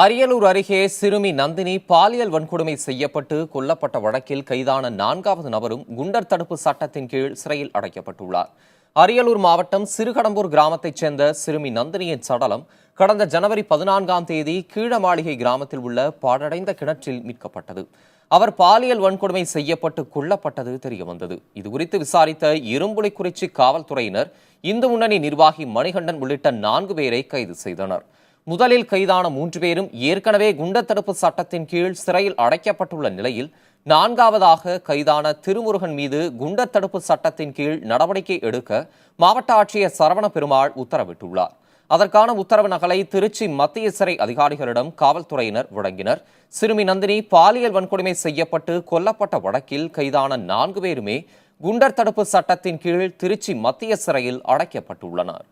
அரியலூர் அருகே சிறுமி நந்தினி பாலியல் வன்கொடுமை செய்யப்பட்டு கொல்லப்பட்ட வழக்கில் கைதான 4வது நபரும் குண்டர் தடுப்பு சட்டத்தின் கீழ் சிறையில் அடைக்கப்பட்டுள்ளார். அரியலூர் மாவட்டம் சிறுகடம்பூர் கிராமத்தைச் சேர்ந்த சிறுமி நந்தினியின் சடலம் கடந்த ஜனவரி 14ஆம் தேதி கீழமாளிகை கிராமத்தில் உள்ள பாழடைந்த கிணற்றில் மீட்கப்பட்டது. அவர் பாலியல் வன்கொடுமை செய்யப்பட்டு கொல்லப்பட்டது தெரியவந்தது. இதுகுறித்து விசாரித்த இரும்புலிக்குறிச்சி காவல்துறையினர் இந்து முன்னணி நிர்வாகி மணிகண்டன் உள்ளிட்ட 4 பேரை கைது செய்தனர். முதலில் கைதான 3 பேரும் ஏற்கனவே குண்டர் தடுப்பு சட்டத்தின் கீழ் சிறையில் அடைக்கப்பட்டுள்ள நிலையில் 4வதாக கைதான திருமுருகன் மீது குண்டர் தடுப்பு சட்டத்தின் கீழ் நடவடிக்கை எடுக்க மாவட்ட ஆட்சியர் சரவண பெருமாள் உத்தரவிட்டுள்ளார். அதற்கான உத்தரவு நகலை திருச்சி மத்திய சிறை அதிகாரிகளிடம் காவல்துறையினர் வழங்கினர். சிறுமி நந்தினி பாலியல் வன்கொடுமை செய்யப்பட்டு கொல்லப்பட்ட வழக்கில் கைதான 4 பேருமே குண்டர் தடுப்பு சட்டத்தின் கீழ் திருச்சி மத்திய சிறையில் அடைக்கப்பட்டுள்ளனர்.